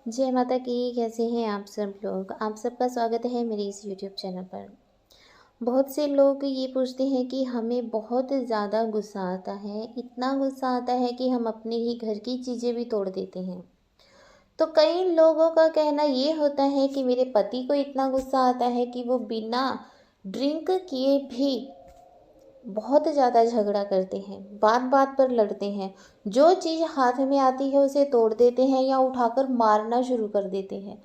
जय माता की। कैसे हैं आप सब लोग? आप सबका स्वागत है मेरे इस यूट्यूब चैनल पर। बहुत से लोग ये पूछते हैं कि हमें बहुत ज़्यादा गुस्सा आता है, इतना गुस्सा आता है कि हम अपने ही घर की चीज़ें भी तोड़ देते हैं। तो कई लोगों का कहना ये होता है कि मेरे पति को इतना गुस्सा आता है कि वो बिना ड्रिंक किए भी बहुत ज़्यादा झगड़ा करते हैं, बात बात पर लड़ते हैं। जो चीज़ हाथ में आती है उसे तोड़ देते हैं या उठाकर मारना शुरू कर देते हैं।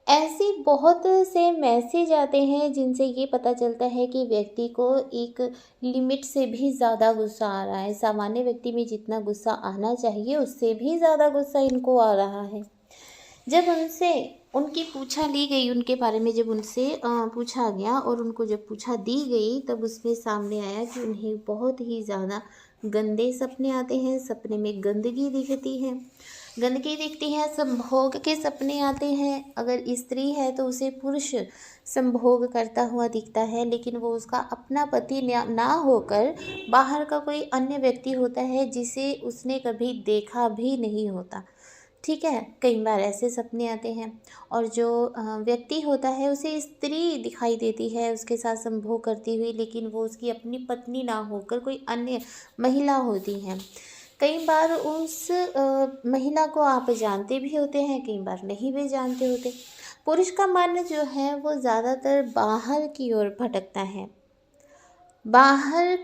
ऐसी बहुत से मैसेज आते हैं जिनसे ये पता चलता है कि व्यक्ति को एक लिमिट से भी ज़्यादा गुस्सा आ रहा है। सामान्य व्यक्ति में जितना गुस्सा आना चाहिए उससे भी ज़्यादा गुस्सा इनको आ रहा है। जब उनसे उनकी पूछा ली गई, उनके बारे में जब उनसे पूछा गया और उनको जब पूछा दी गई, तब उसमें सामने आया कि उन्हें बहुत ही ज़्यादा गंदे सपने आते हैं। सपने में गंदगी दिखती है, गंदगी दिखती है, संभोग के सपने आते हैं। अगर स्त्री है तो उसे पुरुष संभोग करता हुआ दिखता है, लेकिन वो उसका अपना पति ना होकर बाहर का कोई अन्य व्यक्ति होता है जिसे उसने कभी देखा भी नहीं होता। ठीक है, कई बार ऐसे सपने आते हैं। और जो व्यक्ति होता है उसे स्त्री दिखाई देती है उसके साथ संभोग करती हुई, लेकिन वो उसकी अपनी पत्नी ना होकर कोई अन्य महिला होती है। कई बार उस महिला को आप जानते भी होते हैं, कई बार नहीं भी जानते होते। पुरुष का मन जो है वो ज़्यादातर बाहर की ओर भटकता है, बाहर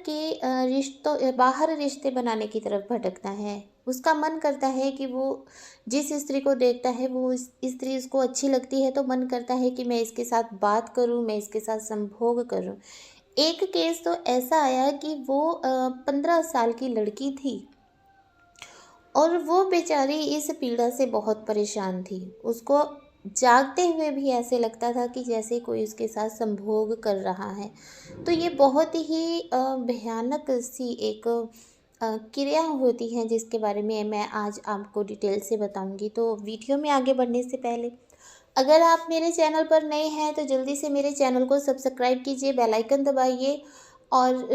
रिश्ते बनाने की तरफ भटकता है। उसका मन करता है कि वो जिस स्त्री को देखता है वो उस स्त्री उसको अच्छी लगती है, तो मन करता है कि मैं इसके साथ बात करूं, मैं इसके साथ संभोग करूं। एक केस तो ऐसा आया कि वो 15 साल की लड़की थी और वो बेचारी इस पीड़ा से बहुत परेशान थी। उसको जागते हुए भी ऐसे लगता था कि जैसे कोई उसके साथ संभोग कर रहा है। तो ये बहुत ही भयानक सी एक क्रिया होती है जिसके बारे में मैं आज आपको डिटेल से बताऊंगी। तो वीडियो में आगे बढ़ने से पहले अगर आप मेरे चैनल पर नए हैं तो जल्दी से मेरे चैनल को सब्सक्राइब कीजिए, बेल आइकन दबाइए और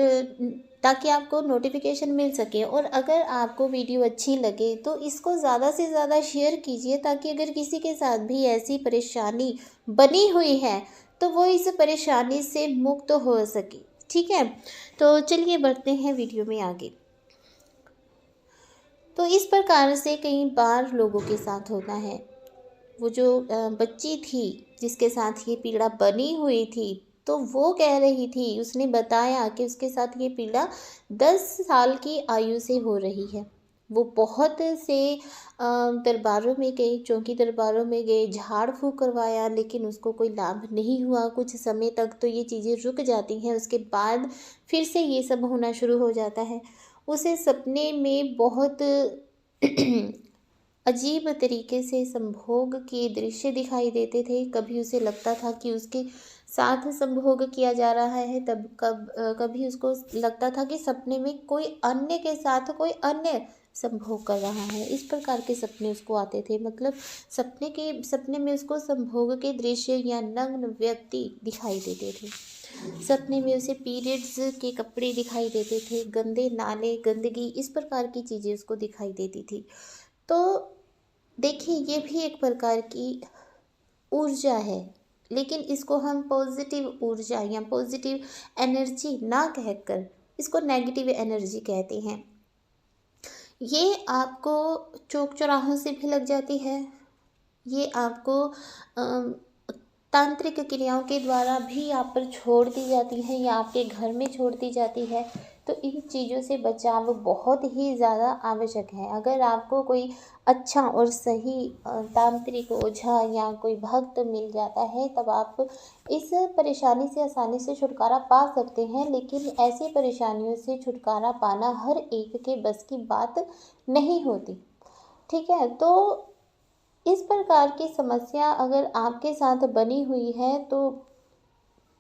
ताकि आपको नोटिफिकेशन मिल सके। और अगर आपको वीडियो अच्छी लगे तो इसको ज़्यादा से ज़्यादा शेयर कीजिए, ताकि अगर किसी के साथ भी ऐसी परेशानी बनी हुई है तो वो इस परेशानी से मुक्त हो सके। ठीक है, तो चलिए बढ़ते हैं वीडियो में आगे। तो इस प्रकार से कई बार लोगों के साथ होता है। वो जो बच्ची थी जिसके साथ ये पीड़ा बनी हुई थी, तो वो कह रही थी, उसने बताया कि उसके साथ ये पीड़ा 10 साल की आयु से हो रही है। वो बहुत से दरबारों में गई, चौकी दरबारों में गए, झाड़ फूँक करवाया, लेकिन उसको कोई लाभ नहीं हुआ। कुछ समय तक तो ये चीज़ें रुक जाती हैं, उसके बाद फिर से ये सब होना शुरू हो जाता है। उसे सपने में बहुत अजीब तरीके से संभोग के दृश्य दिखाई देते थे। कभी उसे लगता था कि उसके साथ संभोग किया जा रहा है, तब कभी उसको लगता था कि सपने में कोई अन्य के साथ कोई अन्य संभोग कर रहा है। इस प्रकार के सपने उसको आते थे। मतलब सपने में उसको संभोग के दृश्य या नग्न व्यक्ति दिखाई देते थे। सपने में उसे पीरियड्स के कपड़े दिखाई देते थे, गंदे नाले, गंदगी, इस प्रकार की चीज़ें उसको दिखाई देती थी। तो देखिए, ये भी एक प्रकार की ऊर्जा है, लेकिन इसको हम पॉजिटिव ऊर्जा या पॉजिटिव एनर्जी ना कहकर इसको नेगेटिव एनर्जी कहते हैं। ये आपको चौक चौराहों से भी लग जाती है, ये आपको तांत्रिक क्रियाओं के द्वारा भी आप पर छोड़ दी जाती है या आपके घर में छोड़ दी जाती है। तो इन चीज़ों से बचाव बहुत ही ज़्यादा आवश्यक है। अगर आपको कोई अच्छा और सही तांत्रिक ओझा या कोई भक्त मिल जाता है, तब आप इस परेशानी से आसानी से छुटकारा पा सकते हैं। लेकिन ऐसी परेशानियों से छुटकारा पाना हर एक के बस की बात नहीं होती। ठीक है, तो इस प्रकार की समस्या अगर आपके साथ बनी हुई है तो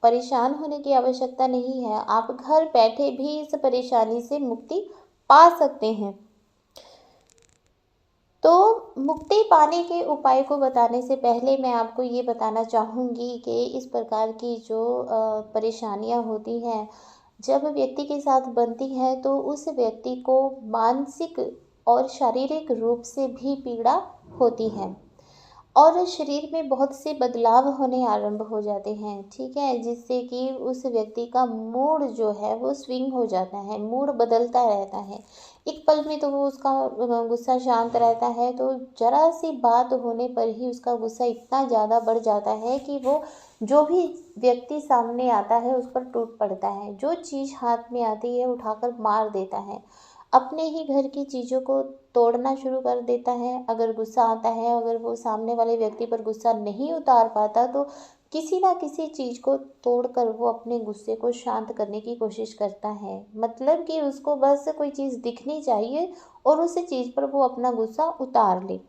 परेशान होने की आवश्यकता नहीं है। आप घर बैठे भी इस परेशानी से मुक्ति पा सकते हैं। तो मुक्ति पाने के उपाय को बताने से पहले मैं आपको ये बताना चाहूँगी कि इस प्रकार की जो परेशानियाँ होती हैं, जब व्यक्ति के साथ बनती हैं तो उस व्यक्ति को मानसिक और शारीरिक रूप से भी पीड़ा होती है। और शरीर में बहुत से बदलाव होने आरंभ हो जाते हैं, ठीक है? जिससे कि उस व्यक्ति का मूड जो है वो स्विंग हो जाता है, मूड बदलता रहता है। एक पल में तो वो उसका गुस्सा शांत रहता है, तो ज़रा-सी बात होने पर ही उसका गुस्सा इतना ज़्यादा बढ़ जाता है कि वो जो भी व्यक्ति सामने आता है उस पर टूट पड़ता है। जो चीज़ हाथ में आती है उठाकर मार देता है। अपने ही घर की चीज़ों को तोड़ना शुरू कर देता है। अगर गुस्सा आता है, अगर वो सामने वाले व्यक्ति पर गुस्सा नहीं उतार पाता तो किसी ना किसी चीज़ को तोड़कर वो अपने गुस्से को शांत करने की कोशिश करता है। मतलब कि उसको बस कोई चीज़ दिखनी चाहिए और उस चीज़ पर वो अपना गुस्सा उतार ले।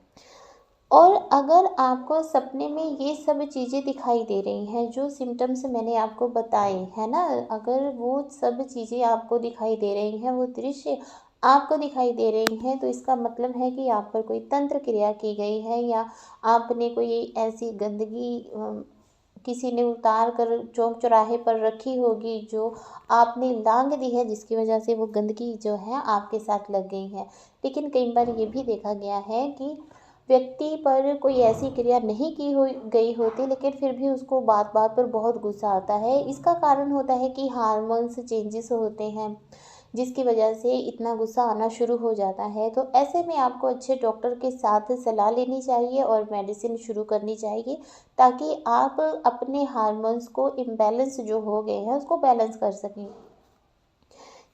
और अगर आपको सपने में ये सब चीज़ें दिखाई दे रही हैं, जो सिम्पटम्स मैंने आपको बताए, है ना? अगर वो सब चीज़ें आपको दिखाई दे रही हैं, वो दृश्य आपको दिखाई दे रही हैं, तो इसका मतलब है कि आप पर कोई तंत्र क्रिया की गई है या आपने कोई ऐसी गंदगी किसी ने उतार कर चौक चौराहे पर रखी होगी, जो आपने लांघ दी है, जिसकी वजह से वो गंदगी जो है आपके साथ लग गई है। लेकिन कई बार ये भी देखा गया है कि व्यक्ति पर कोई ऐसी क्रिया नहीं की हो गई होती, लेकिन फिर भी उसको बात बात पर बहुत गुस्सा आता है। इसका कारण होता है कि हार्मोन्स चेंजेस होते हैं, जिसकी वजह से इतना गुस्सा आना शुरू हो जाता है। तो ऐसे में आपको अच्छे डॉक्टर के साथ सलाह लेनी चाहिए और मेडिसिन शुरू करनी चाहिए, ताकि आप अपने हार्मोन्स को इम्बैलेंस जो हो गए हैं उसको बैलेंस कर सकें।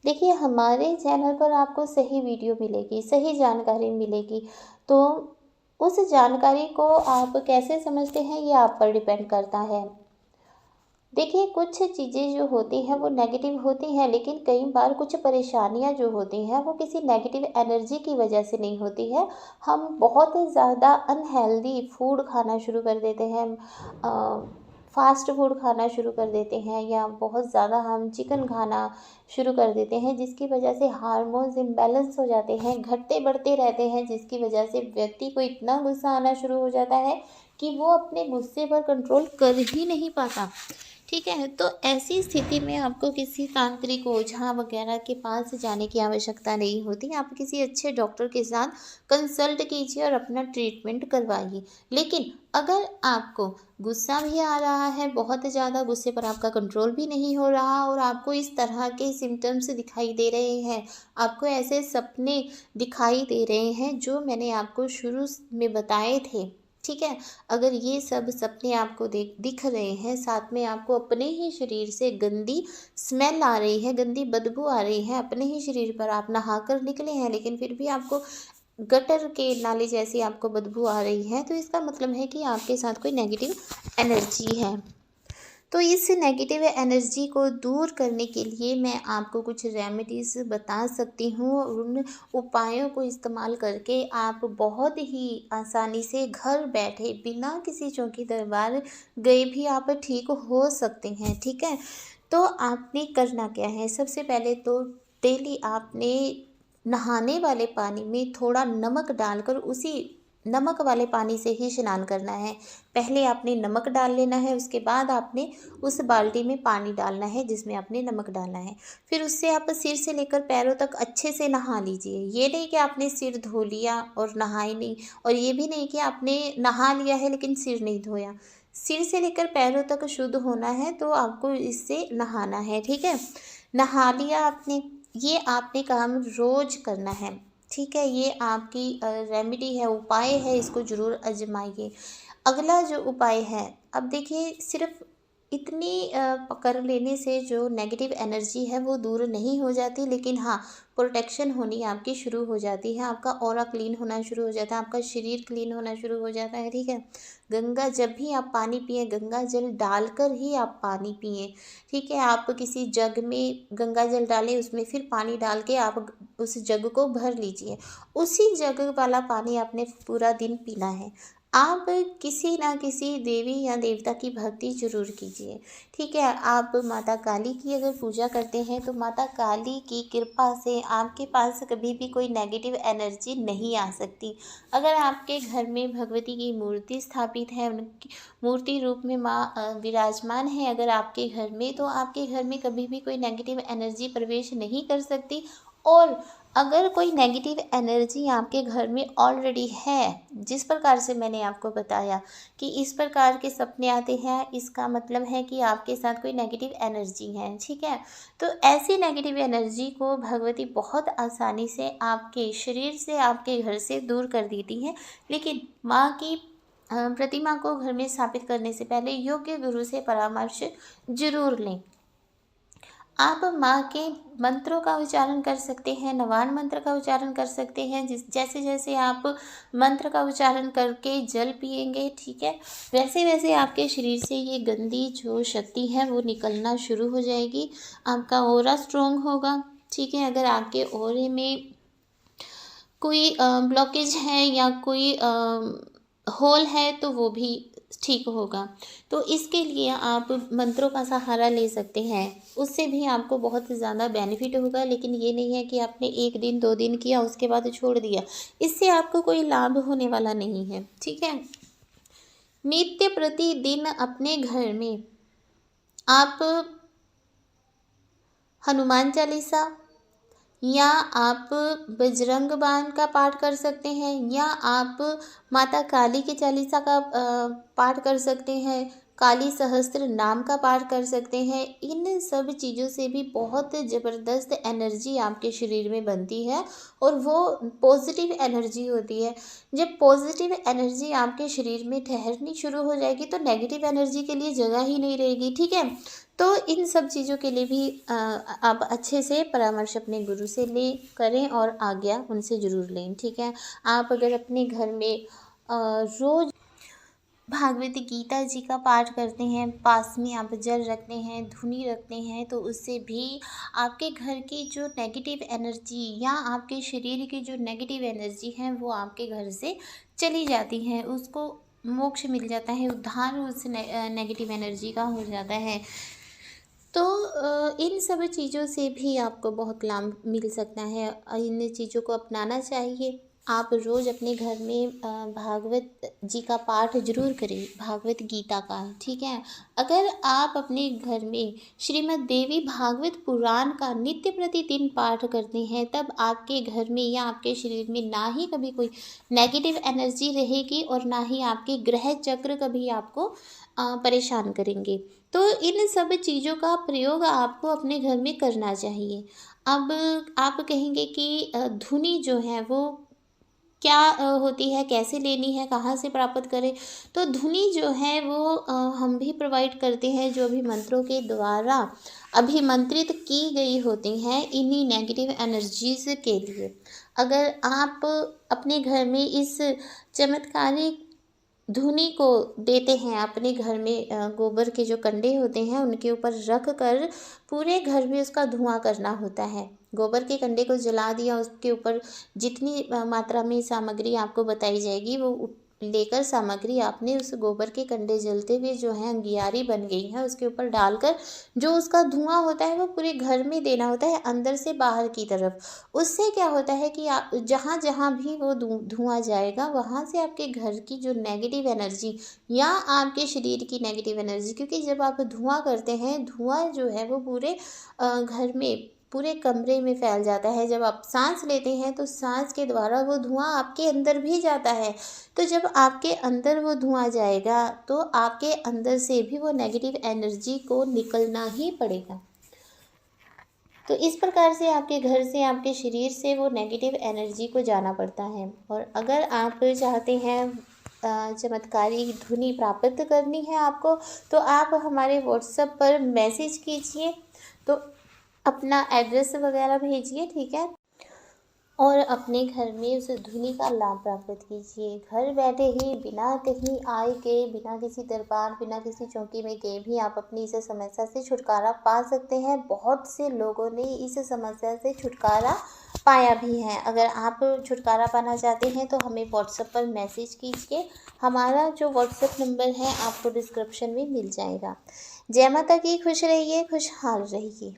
देखिए, हमारे चैनल पर आपको सही वीडियो मिलेगी, सही जानकारी मिलेगी, तो उस जानकारी को आप कैसे समझते हैं ये आप पर डिपेंड करता है। देखिए, कुछ चीज़ें जो होती हैं वो नेगेटिव होती हैं, लेकिन कई बार कुछ परेशानियाँ जो होती हैं वो किसी नेगेटिव एनर्जी की वजह से नहीं होती है। हम बहुत ज़्यादा अनहेल्दी फूड खाना शुरू कर देते हैं, फ़ास्ट फूड खाना शुरू कर देते हैं, या बहुत ज़्यादा हम चिकन खाना शुरू कर देते हैं, जिसकी वजह से हार्मोन्स इम्बैलेंस हो जाते हैं, घटते बढ़ते रहते हैं, जिसकी वजह से व्यक्ति को इतना गुस्सा आना शुरू हो जाता है कि वो अपने गुस्से पर कंट्रोल कर ही नहीं पाता। ठीक है, तो ऐसी स्थिति में आपको किसी तांत्रिक ओझा वगैरह के पास जाने की आवश्यकता नहीं होती। आप किसी अच्छे डॉक्टर के साथ कंसल्ट कीजिए और अपना ट्रीटमेंट करवाइए। लेकिन अगर आपको गुस्सा भी आ रहा है, बहुत ज़्यादा गुस्से पर आपका कंट्रोल भी नहीं हो रहा और आपको इस तरह के सिम्टम्स दिखाई दे रहे हैं, आपको ऐसे सपने दिखाई दे रहे हैं जो मैंने आपको शुरू में बताए थे, ठीक है? अगर ये सब सपने आपको दिख रहे हैं, साथ में आपको अपने ही शरीर से गंदी स्मेल आ रही है, गंदी बदबू आ रही है, अपने ही शरीर पर आप नहाकर निकले हैं, लेकिन फिर भी आपको गटर के नाले जैसी आपको बदबू आ रही है, तो इसका मतलब है कि आपके साथ कोई नेगेटिव एनर्जी है। तो इस नेगेटिव एनर्जी को दूर करने के लिए मैं आपको कुछ रेमेडीज़ बता सकती हूँ, और उन उपायों को इस्तेमाल करके आप बहुत ही आसानी से घर बैठे बिना किसी चौकी दरबार गए भी आप ठीक हो सकते हैं, ठीक है? तो आपने करना क्या है, सबसे पहले तो डेली आपने नहाने वाले पानी में थोड़ा नमक डालकर उसी नमक वाले पानी से ही स्नान करना है। पहले आपने नमक डाल लेना है, उसके बाद आपने उस बाल्टी में पानी डालना है जिसमें आपने नमक डालना है। फिर उससे आप सिर से लेकर पैरों तक अच्छे से नहा लीजिए। ये नहीं कि आपने सिर धो लिया और नहाए नहीं, और ये भी नहीं कि आपने नहा लिया है लेकिन सिर नहीं धोया। सिर से लेकर पैरों तक शुद्ध होना है, तो आपको इससे नहाना है, ठीक है? नहा लिया आपने, ये आपने काम रोज़ करना है, ठीक है? ये आपकी रेमेडी है, उपाय है, इसको ज़रूर आज़माइए। अगला जो उपाय है, अब देखिए, सिर्फ़ इतनी कर लेने से जो नेगेटिव एनर्जी है वो दूर नहीं हो जाती, लेकिन हाँ, प्रोटेक्शन होनी आपकी शुरू हो जाती है, आपका ऑरा क्लीन होना शुरू हो जाता है, आपका शरीर क्लीन होना शुरू हो जाता है, ठीक है? गंगा, जब भी आप पानी पिएँ, गंगा जल डालकर ही आप पानी पिएँ, ठीक है? आप किसी जग में गंगा जल डालें, उसमें फिर पानी डाल के आप उस जग को भर लीजिए। उसी जग वाला पानी आपने पूरा दिन पीना है। आप किसी ना किसी देवी या देवता की भक्ति ज़रूर कीजिए, ठीक है? आप माता काली की अगर पूजा करते हैं तो माता काली की कृपा से आपके पास कभी भी कोई नेगेटिव एनर्जी नहीं आ सकती। अगर आपके घर में भगवती की मूर्ति स्थापित है, उनकी मूर्ति रूप में माँ विराजमान है अगर आपके घर में, तो आपके घर में कभी भी कोई नेगेटिव एनर्जी प्रवेश नहीं कर सकती, और अगर कोई नेगेटिव एनर्जी आपके घर में ऑलरेडी है, जिस प्रकार से मैंने आपको बताया कि इस प्रकार के सपने आते हैं, इसका मतलब है कि आपके साथ कोई नेगेटिव एनर्जी है, ठीक है। तो ऐसी नेगेटिव एनर्जी को भगवती बहुत आसानी से आपके शरीर से, आपके घर से दूर कर देती है। लेकिन माँ की प्रतिमा को घर में स्थापित करने से पहले योग्य गुरु से परामर्श जरूर लें। आप माँ के मंत्रों का उच्चारण कर सकते हैं, नवान मंत्र का उच्चारण कर सकते हैं। जैसे जैसे आप मंत्र का उच्चारण करके जल पिएंगे, ठीक है, वैसे वैसे आपके शरीर से ये गंदी जो शक्ति है वो निकलना शुरू हो जाएगी। आपका ऑरा स्ट्रॉन्ग होगा, ठीक है। अगर आपके ऑरे में कोई ब्लॉकेज है या कोई होल है तो वो भी ठीक होगा। तो इसके लिए आप मंत्रों का सहारा ले सकते हैं, उससे भी आपको बहुत ज़्यादा बेनिफिट होगा। लेकिन ये नहीं है कि आपने 1 दिन 2 दिन किया उसके बाद छोड़ दिया, इससे आपको कोई लाभ होने वाला नहीं है, ठीक है। नित्य प्रतिदिन अपने घर में आप हनुमान चालीसा या आप बजरंग बाण का पाठ कर सकते हैं, या आप माता काली के चालीसा का पाठ कर सकते हैं, काली सहस्त्र नाम का पाठ कर सकते हैं। इन सब चीज़ों से भी बहुत ज़बरदस्त एनर्जी आपके शरीर में बनती है और वो पॉजिटिव एनर्जी होती है। जब पॉजिटिव एनर्जी आपके शरीर में ठहरनी शुरू हो जाएगी तो नेगेटिव एनर्जी के लिए जगह ही नहीं रहेगी, ठीक है। तो इन सब चीज़ों के लिए भी आप अच्छे से परामर्श अपने गुरु से ले करें और आज्ञा उनसे ज़रूर लें, ठीक है। आप अगर अपने घर में रोज़ भागवत गीता जी का पाठ करते हैं, पास में आप जल रखते हैं, धुनी रखते हैं, तो उससे भी आपके घर की जो नेगेटिव एनर्जी या आपके शरीर की जो नेगेटिव एनर्जी है वो आपके घर से चली जाती है, उसको मोक्ष मिल जाता है, उद्धार उस नेगेटिव एनर्जी का हो जाता है। तो इन सब चीज़ों से भी आपको बहुत लाभ मिल सकता है। इन चीज़ों को अपनाना चाहिए। आप रोज़ अपने घर में भागवत जी का पाठ जरूर करें, भागवत गीता का, ठीक है। अगर आप अपने घर में श्रीमद् देवी भागवत पुराण का नित्य प्रतिदिन पाठ करते हैं, तब आपके घर में या आपके शरीर में ना ही कभी कोई नेगेटिव एनर्जी रहेगी और ना ही आपके ग्रह चक्र कभी आपको परेशान करेंगे। तो इन सब चीज़ों का प्रयोग आपको अपने घर में करना चाहिए। अब आप कहेंगे कि धुनी जो है वो क्या होती है, कैसे लेनी है, कहाँ से प्राप्त करें। तो धुनी जो है वो हम भी प्रोवाइड करते हैं, जो भी मंत्रों के द्वारा अभिमंत्रित की गई होती हैं इन्हीं नेगेटिव एनर्जीज के लिए। अगर आप अपने घर में इस चमत्कारिक धुनी को देते हैं, अपने घर में गोबर के जो कंडे होते हैं उनके ऊपर रख कर पूरे घर में उसका धुआं करना होता है। गोबर के कंडे को जला दिया, उसके ऊपर जितनी मात्रा में सामग्री आपको बताई जाएगी वो लेकर सामग्री आपने उस गोबर के कंडे जलते हुए जो है अंगियारी बन गई है उसके ऊपर डालकर जो उसका धुआं होता है वो पूरे घर में देना होता है, अंदर से बाहर की तरफ। उससे क्या होता है कि आप जहाँ जहाँ भी वो धुआं जाएगा वहाँ से आपके घर की जो नेगेटिव एनर्जी या आपके शरीर की नेगेटिव एनर्जी, क्योंकि जब आप धुआं करते हैं, धुआं जो है वो पूरे घर में, पूरे कमरे में फैल जाता है। जब आप सांस लेते हैं तो सांस के द्वारा वो धुआं आपके अंदर भी जाता है। तो जब आपके अंदर वो धुआं जाएगा तो आपके अंदर से भी वो नेगेटिव एनर्जी को निकलना ही पड़ेगा। तो इस प्रकार से आपके घर से, आपके शरीर से वो नेगेटिव एनर्जी को जाना पड़ता है। और अगर आप चाहते हैं चमत्कारी धुनी प्राप्त करनी है आपको, तो आप हमारे व्हाट्सएप पर मैसेज कीजिए, तो अपना एड्रेस वगैरह भेजिए, ठीक है, और अपने घर में उस धुनी का लाभ प्राप्त कीजिए। घर बैठे ही बिना कहीं आए के, बिना किसी दरबार, बिना किसी चौकी में गए भी आप अपनी इस समस्या से छुटकारा पा सकते हैं। बहुत से लोगों ने इस समस्या से छुटकारा पाया भी है। अगर आप छुटकारा पाना चाहते हैं तो हमें व्हाट्सएप पर मैसेज कीजिए। हमारा जो व्हाट्सएप नंबर है आपको डिस्क्रिप्शन में मिल जाएगा। जय माता की। खुश रहिए, खुशहाल रहिए।